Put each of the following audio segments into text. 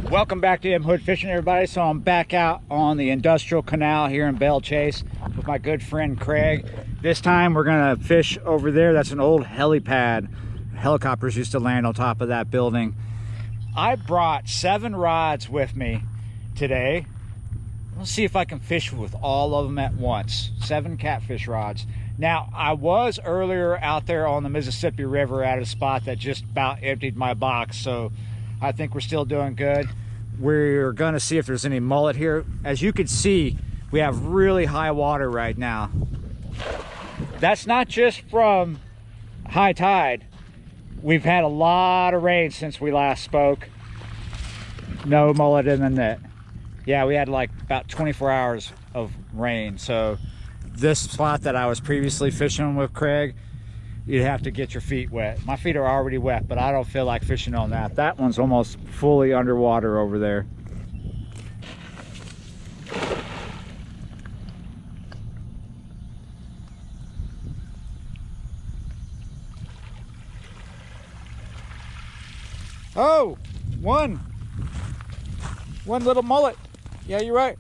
Welcome back to M Hood Fishing, everybody. So I'm back out on the industrial canal here in Belle Chase with my good friend Craig. This time we're gonna fish over there. That's an old helipad. Helicopters used to land on top of that building. I brought 7 rods with me today. Let's see if I can fish with all of them at once. 7 catfish rods. Now, I was earlier out there on the Mississippi River at a spot that just about emptied my box, so I think we're still doing good. We're gonna see if there's any mullet here. As you can see, we have really high water right now. That's not just from high tide. We've had a lot of rain since we last spoke. No mullet in the net. Yeah, we had like about 24 hours of rain. So this spot that I was previously fishing with Craig, you'd have to get your feet wet. My feet are already wet, but I don't feel like fishing on that. That one's almost fully underwater over there. Oh, one little mullet. Yeah, you're right.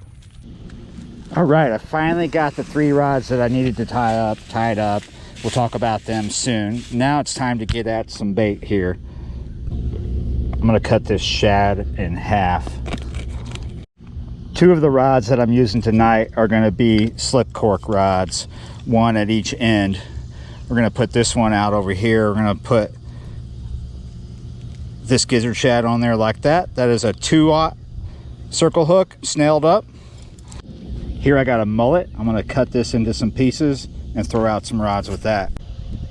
All right, I finally got the 3 rods that I needed to tied up. We'll talk about them soon. Now it's time to get at some bait here. I'm gonna cut this shad in half. 2 of the rods that I'm using tonight are gonna be slip cork rods, 1 at each end. We're gonna put this one out over here. We're gonna put this gizzard shad on there like that. That is a 2/0 circle hook, snailed up. Here I got a mullet. I'm gonna cut this into some pieces and throw out some rods with that.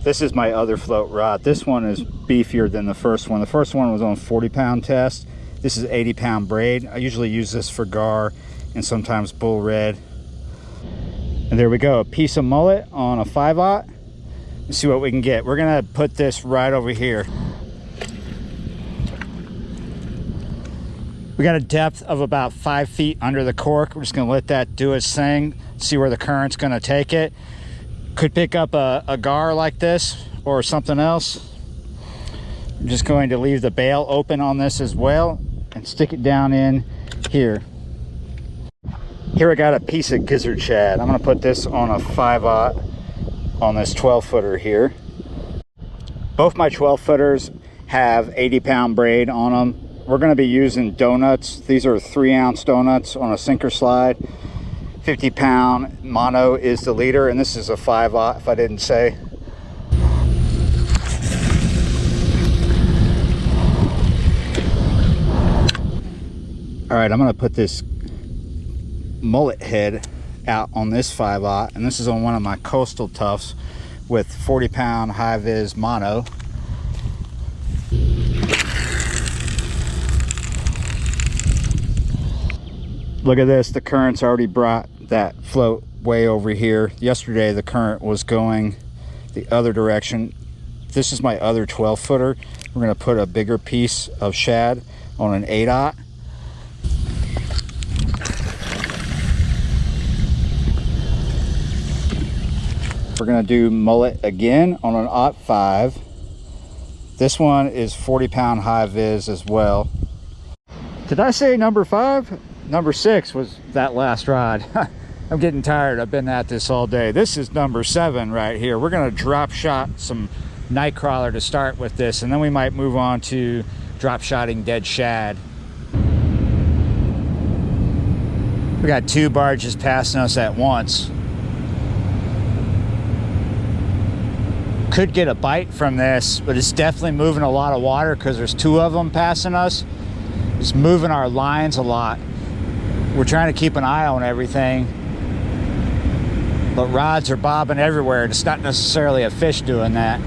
This is my other float rod. This one is beefier than the first one. The first one was on 40-pound test. This is 80-pound braid. I usually use this for gar and sometimes bull red. And there we go, a piece of mullet on a 5/0. Let's see what we can get. We're gonna put this right over here. We got a depth of about 5 feet under the cork. We're just gonna let that do its thing, see where the current's gonna take it. Could pick up a gar like this or something else. I'm just going to leave the bail open on this as well and stick it down in here. Here I got a piece of gizzard shad. I'm gonna put this on a 5/0 on this 12-footer here. Both my 12-footers have 80-pound braid on them. We're gonna be using donuts. These are 3-ounce donuts on a sinker slide. 50-pound mono is the leader, and this is a 5/0 if I didn't say. All right, I'm gonna put this mullet head out on this 5/0, and this is on one of my coastal tufts with 40-pound high-vis mono. Look at this, the current's already brought that float way over here. Yesterday the current was going the other direction. This is my other 12-footer. We're gonna put a bigger piece of shad on an 8/0. We're gonna do mullet again on an 0.5. This one is 40-pound high vis as well. Did I say number 5? Number 6 was that last rod. I'm getting tired. I've been at this all day. This is number 7 right here. We're gonna drop shot some night crawler to start with this, and then we might move on to drop shotting dead shad. We got 2 barges passing us at once. Could get a bite from this, but it's definitely moving a lot of water because there's 2 of them passing us. It's moving our lines a lot. We're trying to keep an eye on everything, but rods are bobbing everywhere. It's not necessarily a fish doing that.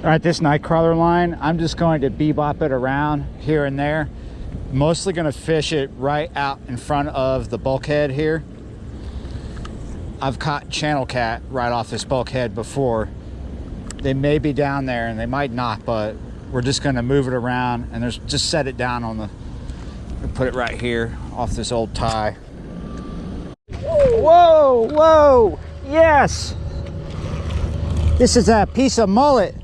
All right, this night crawler line, I'm just going to bebop it around here and there. Mostly going to fish it right out in front of the bulkhead here. I've caught channel cat right off this bulkhead before. They may be down there and they might not, but we're just going to move it around and just set it down on the, put it right here off this old tie. Whoa, whoa, yes! This is a piece of mullet.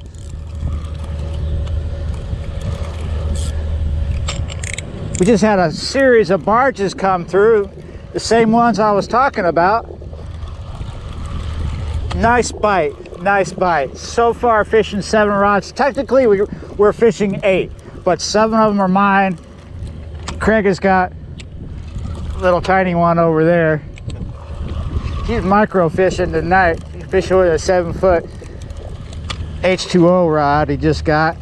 We just had a series of barges come through, the same ones I was talking about. Nice bite, nice bite. So far fishing 7 rods. Technically we're fishing 8, but 7 of them are mine. Craig has got a little tiny one over there. He's micro fishing tonight. He's fishing with a 7-foot H2O rod he just got.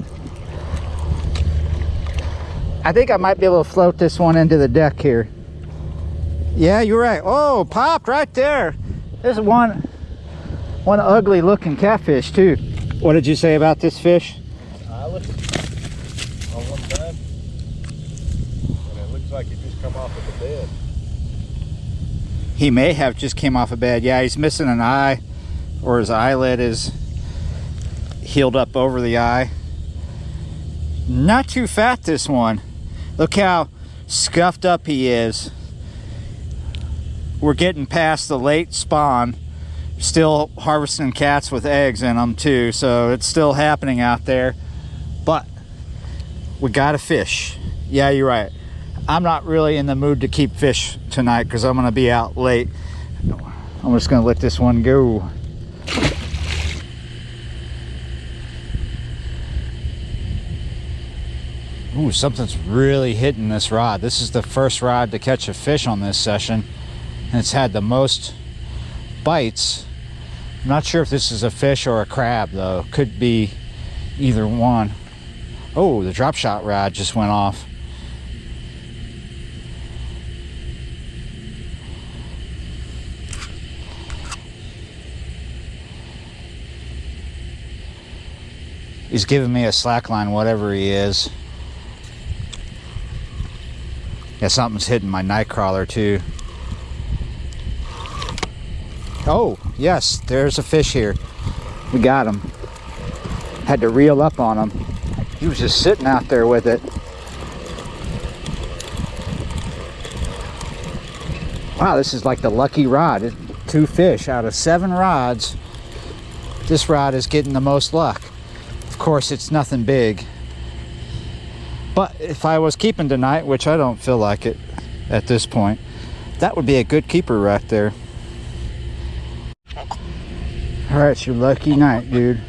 I think I might be able to float this one into the deck here. Yeah, you're right. Oh, popped right there. There's one ugly looking catfish too. What did you say about this fish? Look on one side, and it looks like he just come off of the bed. He may have just came off a bed. Yeah, he's missing an eye, or his eyelid is healed up over the eye. Not too fat, this one. Look how scuffed up he is. We're getting past the late spawn. Still harvesting cats with eggs in them too, so it's still happening out there. But we gotta fish. Yeah, you're right. I'm not really in the mood to keep fish tonight because I'm gonna be out late. I'm just gonna let this one go. Ooh, something's really hitting this rod. This is the first rod to catch a fish on this session, and it's had the most bites. I'm not sure if this is a fish or a crab though. Could be either one. Oh, the drop shot rod just went off. He's giving me a slack line, whatever he is. Yeah, something's hitting my night crawler too. Oh, yes, there's a fish here. We got him. Had to reel up on him. He was just sitting out there with it. Wow, this is like the lucky rod. 2 fish out of 7 rods. This rod is getting the most luck. Of course, it's nothing big. But if I was keeping tonight, which I don't feel like it at this point, that would be a good keeper right there. All right, it's your lucky night, dude.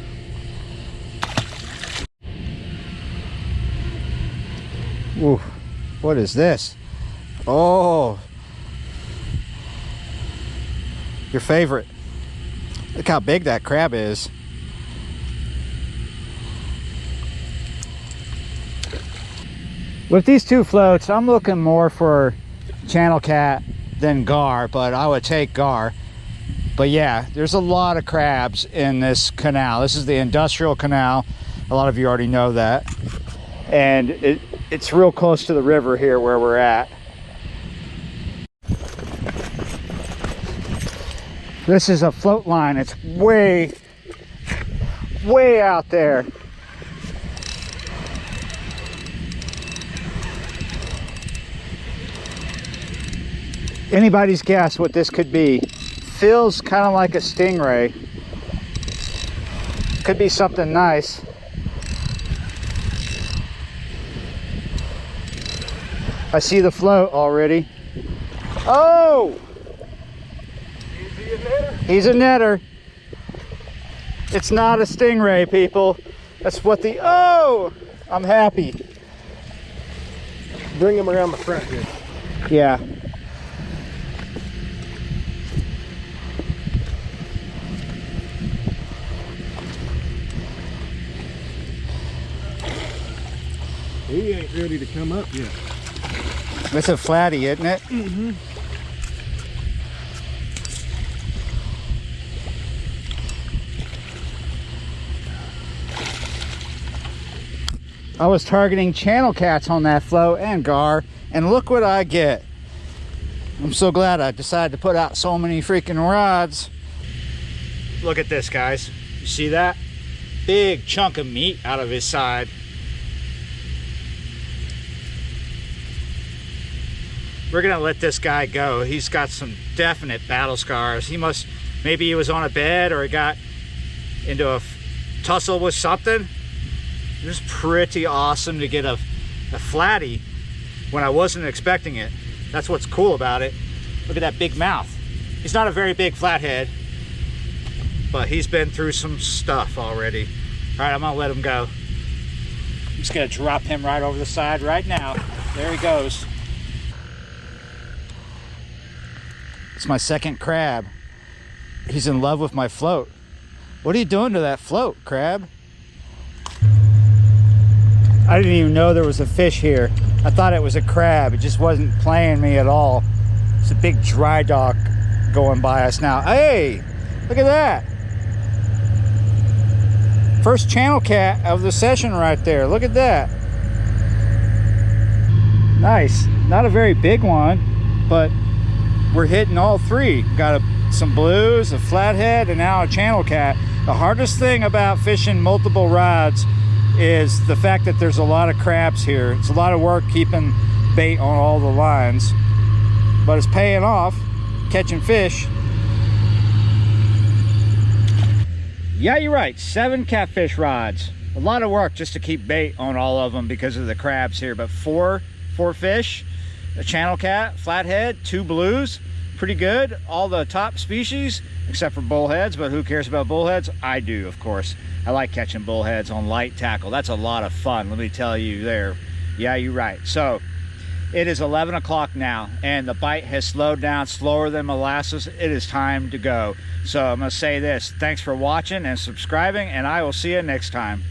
Ooh, what is this? Oh, your favorite. Look how big that crab is. With these 2 floats, I'm looking more for channel cat than gar, but I would take gar. But yeah, there's a lot of crabs in this canal. This is the industrial canal. A lot of you already know that. And it's real close to the river here where we're at. This is a float line. It's way out there. Anybody's guess what this could be. Feels kind of like a stingray. Could be something nice. I see the float already. Oh! Is he a netter? He's a netter. It's not a stingray, people. That's what the... Oh! I'm happy. Bring him around the front here. Yeah. He ain't ready to come up yet. It's a flatty, isn't it? Mm-hmm. I was targeting channel cats on that float and gar, and look what I get. I'm so glad I decided to put out so many freaking rods. Look at this, guys. You see that? Big chunk of meat out of his side. We're gonna let this guy go. He's got some definite battle scars. Maybe he was on a bed or he got into a tussle with something. It was pretty awesome to get a flatty when I wasn't expecting it. That's what's cool about it. Look at that big mouth. He's not a very big flathead, but he's been through some stuff already. All right, I'm gonna let him go. I'm just gonna drop him right over the side right now. There he goes. It's my second crab. He's in love with my float. What are you doing to that float, crab? I didn't even know there was a fish here. I thought it was a crab. It just wasn't playing me at all. It's a big dry dock going by us now. Hey, look at that. First channel cat of the session right there. Look at that. Nice. Not a very big one, but we're hitting all three. Got some blues, a flathead, and now a channel cat. The hardest thing about fishing multiple rods is the fact that there's a lot of crabs here. It's a lot of work keeping bait on all the lines, but it's paying off, catching fish. Yeah, you're right, 7 catfish rods. A lot of work just to keep bait on all of them because of the crabs here, but four fish, a channel cat, flathead, 2 blues, pretty good. All the top species except for bullheads, but who cares about bullheads? I do, of course. I like catching bullheads on light tackle. That's a lot of fun, let me tell you there. Yeah, you're right. So it is 11 o'clock now, and the bite has slowed down slower than molasses. It is time to go. So I'm gonna say this, thanks for watching and subscribing, and I will see you next time.